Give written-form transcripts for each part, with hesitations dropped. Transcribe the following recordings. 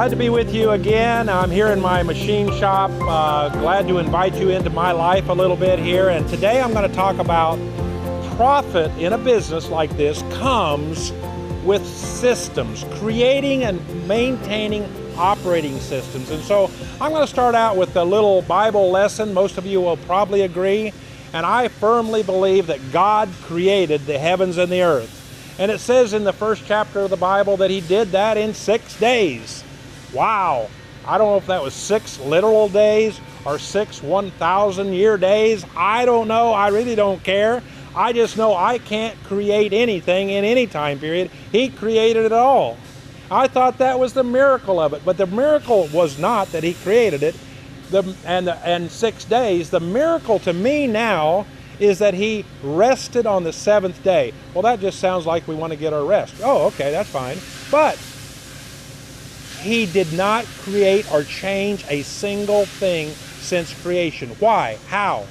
Glad to be with you again. I'm here in my machine shop. Glad to invite you into my life a little bit here. And today I'm going to talk about profit in a business like this comes with systems, creating and maintaining operating systems. And so I'm going to start out with a little Bible lesson. Most of you will probably agree. And I firmly believe that God created the heavens and the earth. And it says in the first chapter of the Bible that He did that in 6 days. Wow. I don't know if that was 6 literal days or 6 1,000-year days. I don't know. I really don't care. I just know I can't create anything in any time period. He created it all. I thought that was the miracle of it. But the miracle was not that He created it and 6 days. The miracle to me now is that He rested on the 7th day. Well, that just sounds like we want to get our rest. Oh, okay, that's fine. But He did not create or change a single thing since creation. Why? How?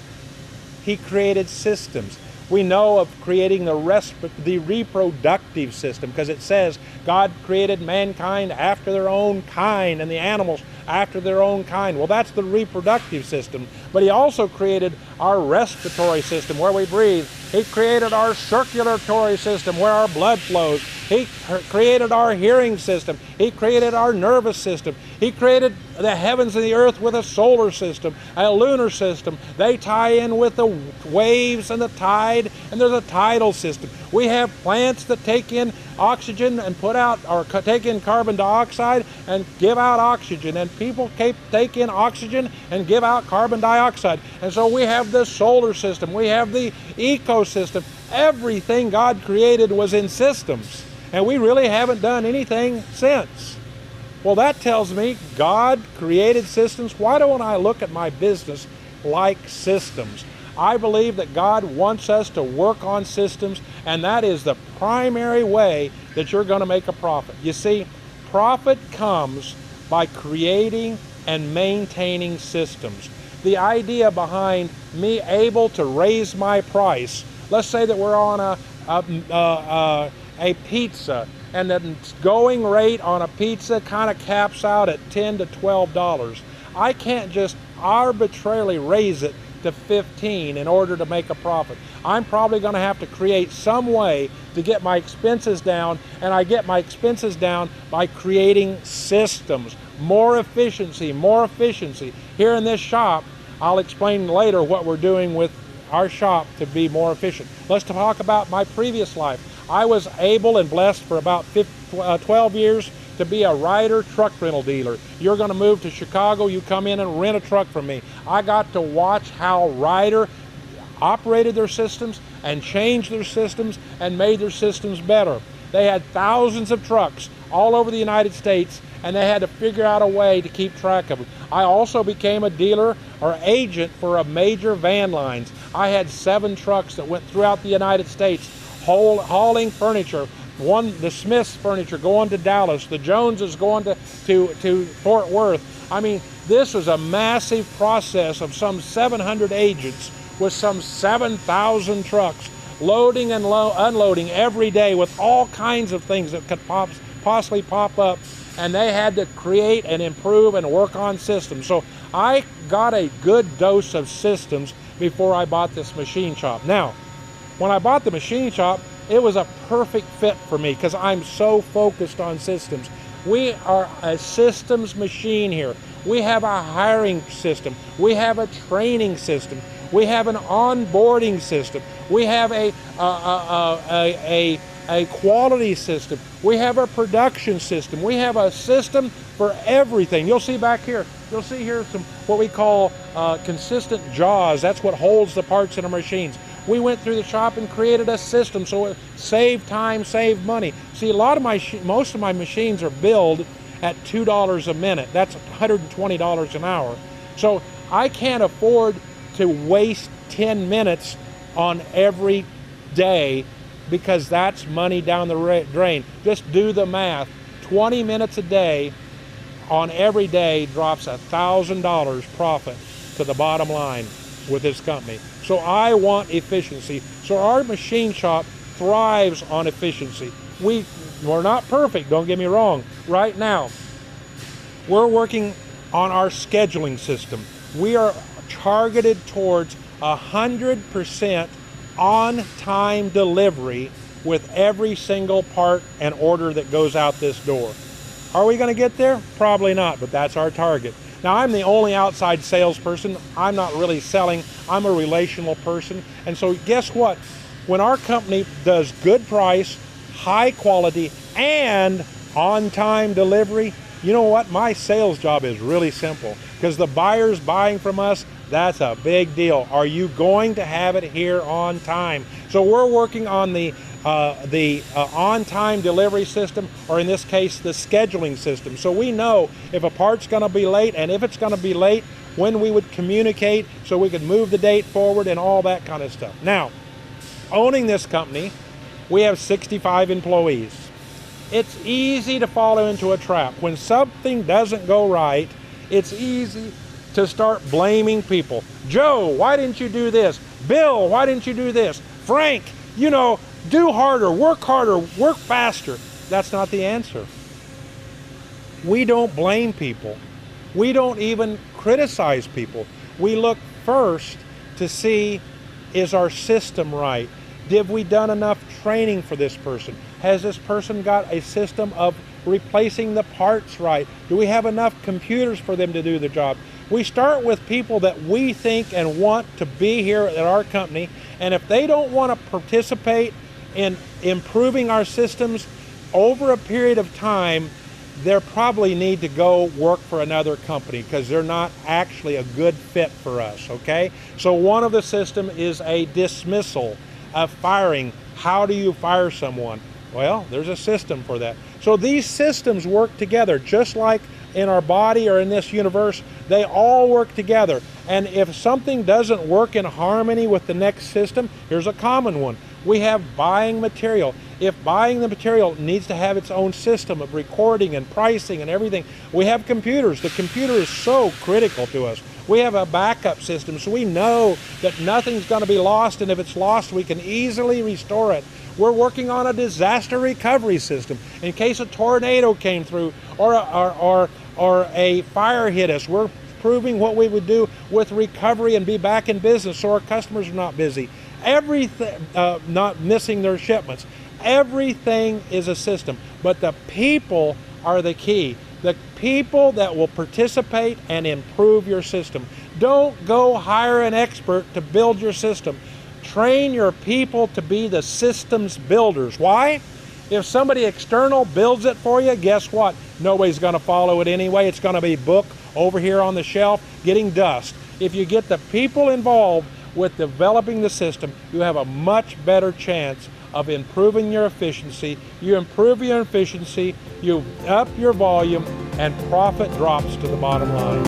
He created systems. We know of creating the reproductive system because it says God created mankind after their own kind and the animals after their own kind. Well, that's the reproductive system. But He also created our respiratory system where we breathe. He created our circulatory system where our blood flows. He created our hearing system. He created our nervous system. He created the heavens and the earth with a solar system, a lunar system. They tie in with the waves and the tide, and there's a tidal system. We have plants that take in oxygen and put out, or take in carbon dioxide and give out oxygen, and people take in oxygen and give out carbon dioxide. And so we have the solar system. We have the ecosystem. Everything God created was in systems, and we really haven't done anything since. Well, that tells me God created systems. Why don't I look at my business like systems? I believe that God wants us to work on systems, and that is the primary way that you're going to make a profit. You see, profit comes by creating and maintaining systems. The idea behind me able to raise my price, let's say that we're on a pizza, and the going rate on a pizza kind of caps out at $10 to $12. I can't just arbitrarily raise it to $15 in order to make a profit. I'm probably going to have to create some way to get my expenses down, and I get my expenses down by creating systems. More efficiency, more efficiency. Here in this shop, I'll explain later what we're doing with our shop to be more efficient. Let's talk about my previous life. I was able and blessed for about 12 years to be a Ryder truck rental dealer. You're going to move to Chicago, you come in and rent a truck from me. I got to watch how Ryder operated their systems and changed their systems and made their systems better. They had thousands of trucks all over the United States, and they had to figure out a way to keep track of them. I also became a dealer or agent for a major van lines. I had 7 trucks that went throughout the United States hauling furniture. The Smith's furniture going to Dallas, the Joneses going to Fort Worth. I mean, this was a massive process of some 700 agents with some 7,000 trucks loading and unloading every day with all kinds of things that could possibly pop up, and they had to create and improve and work on systems. So I got a good dose of systems before I bought this machine shop. Now, when I bought the machine shop, it was a perfect fit for me because I'm so focused on systems. We are a systems machine here. We have a hiring system. We have a training system. We have an onboarding system. We have a quality system. We have a production system. We have a system for everything. You'll see back here, you'll see here some what we call consistent jaws. That's what holds the parts in our machines. We went through the shop and created a system so it saved time, saved money. See, most of my machines are billed at $2 a minute. That's $120 an hour. So I can't afford to waste 10 minutes on every day because that's money down the drain. Just do the math. 20 minutes a day on every day drops $1,000 profit to the bottom line with this company. So I want efficiency. So our machine shop thrives on efficiency. We're not perfect, don't get me wrong. Right now, We're working on our scheduling system. We are targeted towards 100% on-time delivery with every single part and order that goes out this door. Are we going to get there? Probably not, but that's our target. Now, I'm the only outside salesperson. I'm not really selling. I'm a relational person. And so guess what? When our company does good price, high quality, and on-time delivery, you know what? My sales job is really simple, because the buyer's buying from us. That's a big deal. Are you going to have it here on time? So we're working on the on-time delivery system, or in this case, the scheduling system. So we know if a part's going to be late, and if it's going to be late, when we would communicate so we could move the date forward and all that kind of stuff. Now, owning this company, we have 65 employees. It's easy to fall into a trap. When something doesn't go right, it's easy to start blaming people. Joe, why didn't you do this? Bill, why didn't you do this? Frank, you know, do harder, work faster. That's not the answer. We don't blame people. We don't even criticize people. We look first to see, is our system right? Have we done enough training for this person? Has this person got a system of replacing the parts right? Do we have enough computers for them to do the job? We start with people that we think and want to be here at our company, and if they don't want to participate in improving our systems over a period of time, they probably need to go work for another company, because they're not actually a good fit for us, okay? So one of the system is a dismissal, a firing. How do you fire someone? Well, there's a system for that. So these systems work together, just like in our body or in this universe. They all work together. And if something doesn't work in harmony with the next system, here's a common one. We have buying material. If buying the material needs to have its own system of recording and pricing and everything, we have computers. The computer is so critical to us. We have a backup system, so we know that nothing's going to be lost, and if it's lost, we can easily restore it. We're working on a disaster recovery system. In case a tornado came through or a fire hit us, we're proving what we would do with recovery and be back in business so our customers are not busy. Everything, not missing their shipments. Everything is a system, but the people are the key. The people that will participate and improve your system. Don't go hire an expert to build your system. Train your people to be the systems builders. Why? If somebody external builds it for you, guess what? Nobody's going to follow it anyway. It's going to be book over here on the shelf getting dust. If you get the people involved with developing the system, you have a much better chance of improving your efficiency. You improve your efficiency, you up your volume, and profit drops to the bottom line.